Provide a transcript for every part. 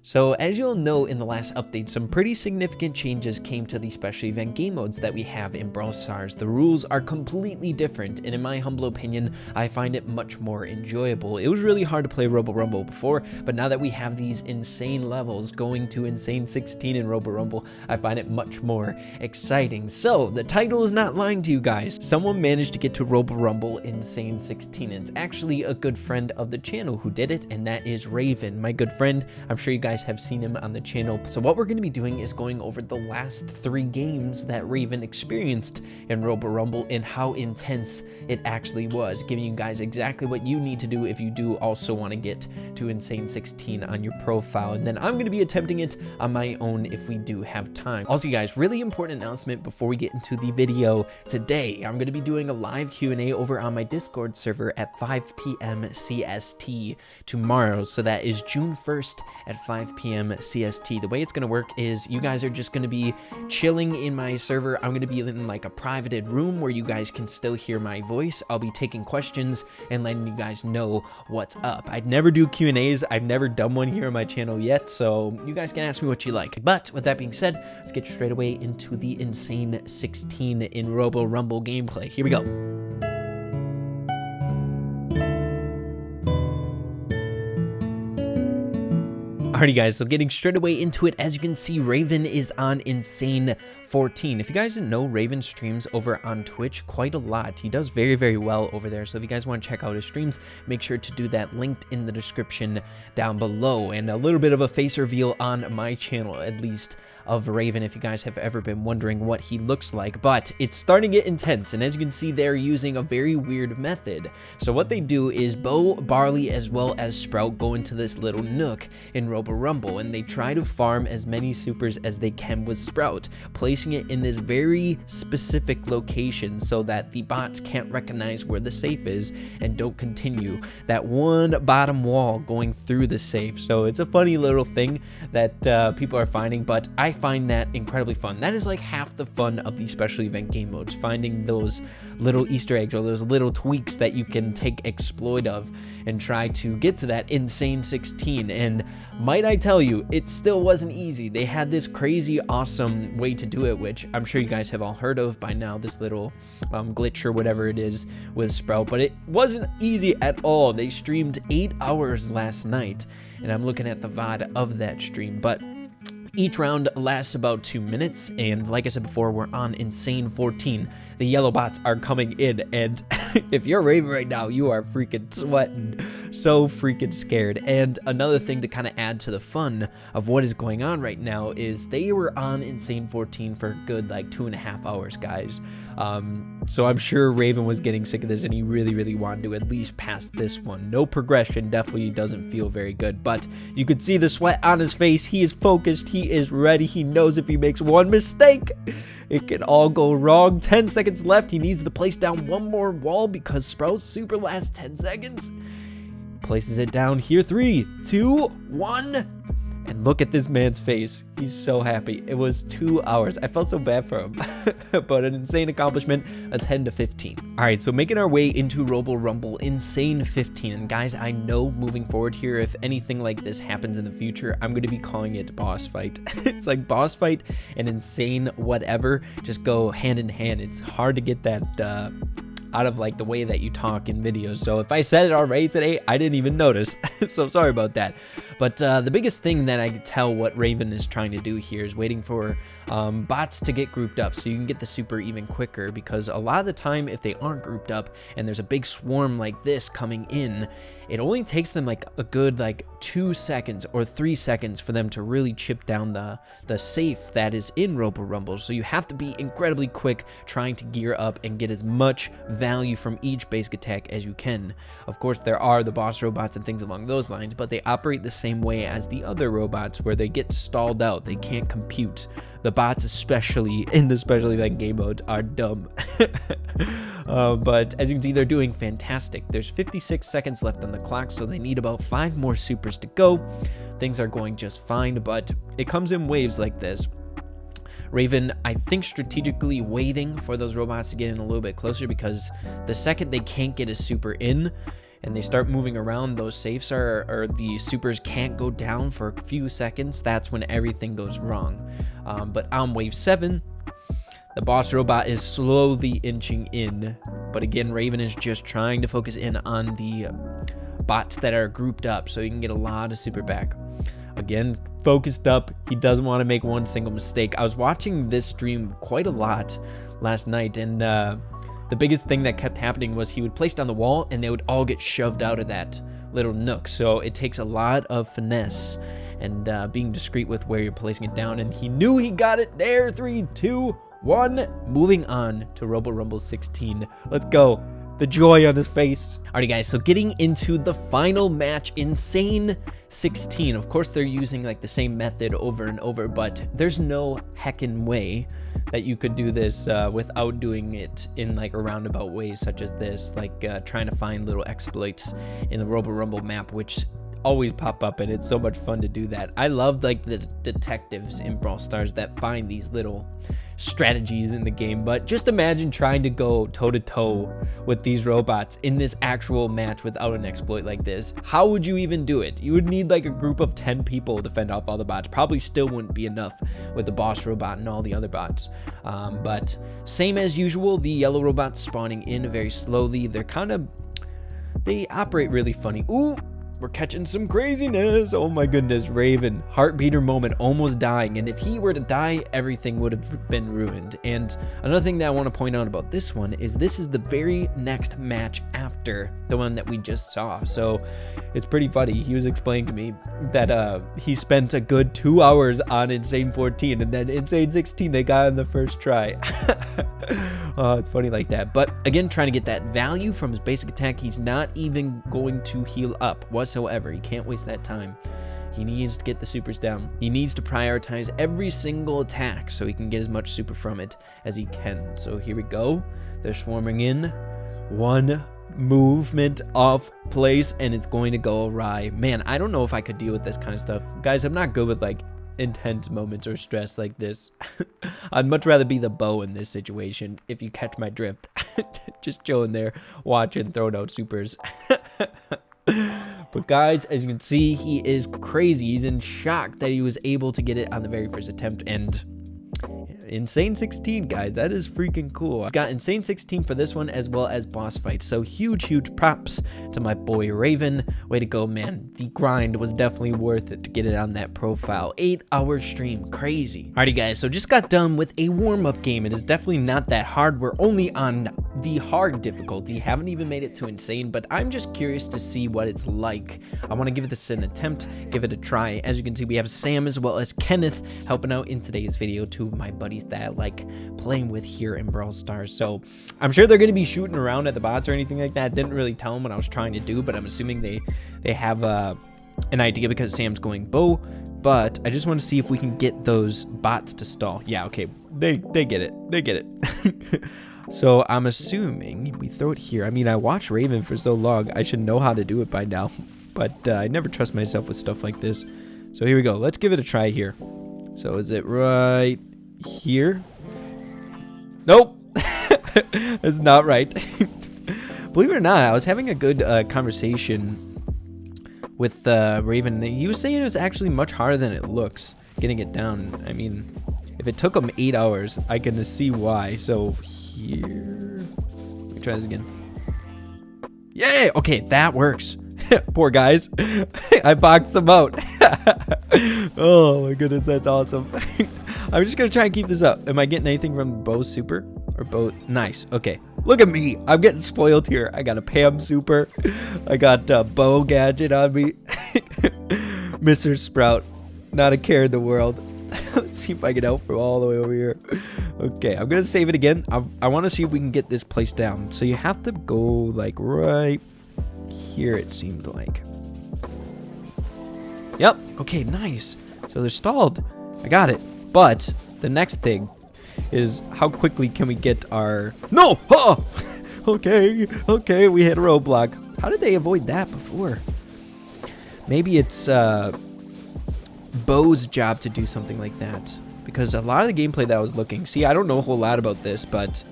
So as you'll know in the last update, some pretty significant changes came to the special event game modes that we have in Brawl Stars. The rules are completely different, and in my humble opinion, I find it much more enjoyable. It was really hard to play Robo Rumble before, but now that we have these insane levels going to insane 16 in Robo Rumble, I find it much more exciting. So the title is not lying to you guys. Someone managed to get to Robo Rumble insane 16. It's actually a good friend of the channel who did it, and that is Raven, my good friend. I'm sure you guys have seen him on the channel. So what we're going to be doing is going over the last 3 games that Raven experienced in Robo Rumble and how intense it actually was, giving you guys exactly what you need to do if you do also want to get to insane 16 on your profile. And then I'm going to be attempting it on my own if we do have time. Also, guys, really important announcement before we get into the video today. I'm going to be doing a live Q&A over on my Discord server at 5 p.m. CST tomorrow. So that is June 1st at 5 p.m. CST. The way it's going to work is you guys are just going to be chilling in my server. I'm going to be in like a privated room where you guys can still hear my voice. I'll be taking questions and letting you guys know what's up. I'd never do Q&As. I've never done one here on my channel yet, so you guys can ask me what you like. But with that being said, let's get straight away into the insane 16 in Robo Rumble gameplay. Here we go. Alrighty guys, so getting straight away into it, as you can see, Raven is on insane 14. If you guys didn't know, Raven streams over on Twitch quite a lot. He does very, very well over there. So if you guys want to check out his streams, make sure to do that linked in the description down below. And a little bit of a face reveal on my channel, at least, of Raven, if you guys have ever been wondering what he looks like. But it's starting to get intense, and as you can see, they're using a very weird method. So what they do is Bo, Barley, as well as Sprout go into this little nook in Robo Rumble, and they try to farm as many supers as they can with Sprout, placing it in this very specific location so that the bots can't recognize where the safe is and don't continue that one bottom wall going through the safe. So it's a funny little thing that people are finding, but I find that incredibly fun. That is like half the fun of the special event game modes, finding those little Easter eggs or those little tweaks that you can take exploit of and try to get to that insane 16. And might I tell you, it still wasn't easy. They had this crazy awesome way to do it, which I'm sure you guys have all heard of by now, this little glitch or whatever it is with Sprout, but it wasn't easy at all. They streamed 8 hours last night, and I'm looking at the VOD of that stream, but each round lasts about 2 minutes, and like I said before, we're on insane 14. The yellow bots are coming in, and if you're Raven right now, you are freaking sweating, so freaking scared. And another thing to kind of add to the fun of what is going on right now is they were on insane 14 for a good like 2.5 hours, guys. So I'm sure Raven was getting sick of this, and he really, really wanted to at least pass this one. No progression definitely doesn't feel very good, but you could see the sweat on his face. He is focused. He is ready. He knows if he makes one mistake, it can all go wrong. 10 seconds left. He needs to place down one more wall because Sprout's super lasts 10 seconds. Places it down here. 3, 2, 1. And look at this man's face. He's so happy. It was 2 hours. I felt so bad for him. But an insane accomplishment, a 10 to 15. All right, so making our way into Robo Rumble, insane 15. And guys, I know moving forward here, if anything like this happens in the future, I'm going to be calling it boss fight. It's like boss fight and insane whatever just go hand in hand. It's hard to get that out of like the way that you talk in videos. So if I said it already today, I didn't even notice. So sorry about that. But the biggest thing that I could tell what Raven is trying to do here is waiting for bots to get grouped up so you can get the super even quicker, because a lot of the time if they aren't grouped up and there's a big swarm like this coming in, it only takes them like a good like 2 seconds or 3 seconds for them to really chip down the safe that is in Robo Rumble. So you have to be incredibly quick trying to gear up and get as much value from each basic attack as you can. Of course, there are the boss robots and things along those lines, but they operate the same way as the other robots where they get stalled out. They can't compute. The bots, especially in the special event game modes, are dumb. But as you can see, they're doing fantastic. There's 56 seconds left on the clock, so they need about 5 more supers to go. Things are going just fine, but it comes in waves like this. Raven, I think, strategically waiting for those robots to get in a little bit closer, because the second they can't get a super in, and they start moving around, those safes or the supers can't go down for a few seconds. That's when everything goes wrong. But on wave 7, the boss robot is slowly inching in. But again, Raven is just trying to focus in on the bots that are grouped up so he can get a lot of super back. Again, focused up. He doesn't want to make one single mistake. I was watching this stream quite a lot last night, and the biggest thing that kept happening was he would place down the wall and they would all get shoved out of that little nook. So it takes a lot of finesse and being discreet with where you're placing it down. And he knew he got it there. 3, 2, 1. Moving on to Robo Rumble 16. Let's go. The joy on his face. Alrighty, guys, so getting into the final match, Insane 16. Of course, they're using like the same method over and over, but there's no heckin' way that you could do this without doing it in like a roundabout way, such as this, like trying to find little exploits in the Robo Rumble map, which always pop up, and it's so much fun to do that. I love like the detectives in Brawl Stars that find these little strategies in the game, but just imagine trying to go toe-to-toe with these robots in this actual match without an exploit like this. How would you even do it? You would need like a group of 10 people to fend off all the bots. Probably still wouldn't be enough with the boss robot and all the other bots. But same as usual, the yellow robots spawning in very slowly. They operate really funny. Ooh, we're catching some craziness. Oh my goodness, Raven, heartbeater moment, almost dying. And if he were to die, everything would have been ruined. And another thing that I want to point out about this one is this is the very next match after the one that we just saw. So it's pretty funny. He was explaining to me that he spent a good 2 hours on Insane 14, and then Insane 16 they got on the first try. Oh, it's funny like that. But again, trying to get that value from his basic attack. He's not even going to heal up whatsoever. He can't waste that time. He needs to get the supers down. He needs to prioritize every single attack so he can get as much super from it as he can. So here we go. They're swarming in. One movement off place and it's going to go awry. Man, I don't know if I could deal with this kind of stuff. Guys, I'm not good with like intense moments or stress like this. I'd much rather be the bow in this situation, if you catch my drift. Just chilling there, watching, throwing out supers. But guys, as you can see, he is crazy. He's in shock that he was able to get it on the very first attempt. And Insane 16, guys, that is freaking cool. I got Insane 16 for this one, as well as boss fights. So huge props to my boy Raven. Way to go, man. The grind was definitely worth it to get it on that profile. 8-hour stream, crazy. Alrighty, guys, so just got done with a warm-up game. It is definitely not that hard. We're only on the hard difficulty. Haven't even made it to Insane, but I'm just curious to see what it's like. I want to give this an attempt, give it a try. As you can see, we have Sam as well as Kenneth helping out in today's video, two of my buddies that I like playing with here in Brawl Stars. So I'm sure they're going to be shooting around at the bots or anything like that. Didn't really tell them what I was trying to do, but I'm assuming they have an idea because Sam's going bow. But I just want to see if we can get those bots to stall. Yeah, okay, they get it. They get it. So I'm assuming we throw it here. I mean, I watched Raven for so long, I should know how to do it by now. But I never trust myself with stuff like this. So here we go. Let's give it a try here. So is it right here? Nope. It's not right. Believe it or not, I was having a good conversation with Raven. He was saying it was actually much harder than it looks getting it down. I mean, if it took him 8 hours, I can see why. So here, let me try this again. Yay! Okay, that works. Poor guys. I boxed them out. Oh my goodness, that's awesome. I'm just gonna try and keep this up. Am I getting anything from Bo Super or Bo? Nice. Okay, look at me. I'm getting spoiled here. I got a Pam Super. I got Bo Gadget on me. Mr. Sprout, not a care in the world. Let's see if I can help from all the way over here. Okay, I'm gonna save it again. I want to see if we can get this place down. So you have to go like right here, it seemed like. Yep. Okay, nice. So they're stalled. I got it. But the next thing is how quickly can we get our... No! Oh! Okay, we hit a roadblock. How did they avoid that before? Maybe it's Bo's job to do something like that. Because a lot of the gameplay that I was looking... See, I don't know a whole lot about this, but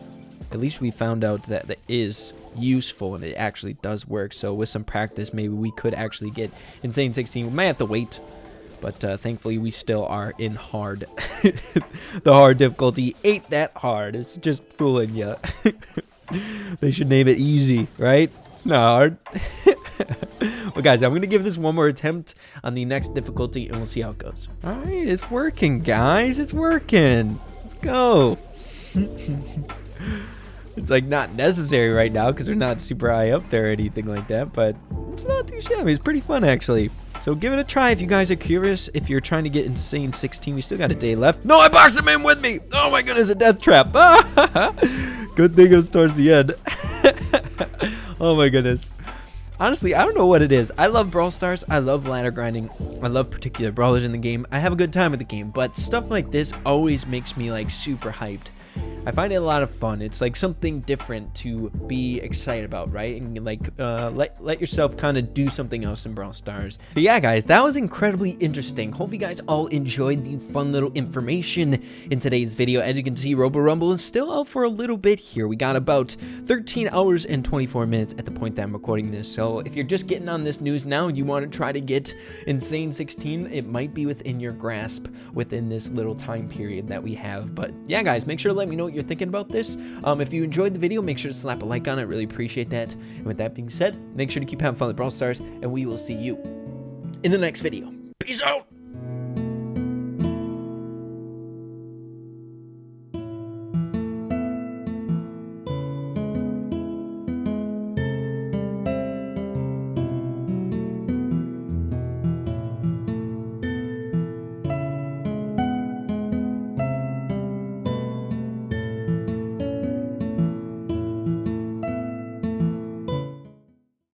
at least we found out that that is useful and it actually does work. So with some practice, maybe we could actually get Insane 16. We might have to wait, but thankfully we still are in hard. The hard difficulty ain't that hard. It's just fooling you. They should name it easy, right? It's not hard. Well, guys, I'm going to give this one more attempt on the next difficulty, and we'll see how it goes. All right, it's working, guys. It's working. Let's go. It's like not necessary right now because we're not super high up there or anything like that, but it's not too shabby. It's pretty fun, actually. So give it a try if you guys are curious. If you're trying to get Insane 16, we still got a day left. No, I boxed him in with me. Oh, my goodness, a death trap. Good thing it was towards the end. Oh, my goodness. Honestly, I don't know what it is. I love Brawl Stars. I love ladder grinding. I love particular brawlers in the game. I have a good time with the game, but stuff like this always makes me like super hyped. I find it a lot of fun. It's like something different to be excited about, right? And like let yourself kind of do something else in Brawl Stars. So yeah, guys, that was incredibly interesting. Hope you guys all enjoyed the fun little information in today's video. As you can see, Robo Rumble is still out for a little bit here. We got about 13 hours and 24 minutes at the point that I'm recording this. So if you're just getting on this news now and you want to try to get Insane 16, it might be within your grasp within this little time period that we have. But yeah, guys, make sure to let me know what you're thinking about this. If you enjoyed the video, make sure to slap a like on it. Really appreciate that. And with that being said, make sure to keep having fun with Brawl Stars, and we will see you in the next video. Peace out.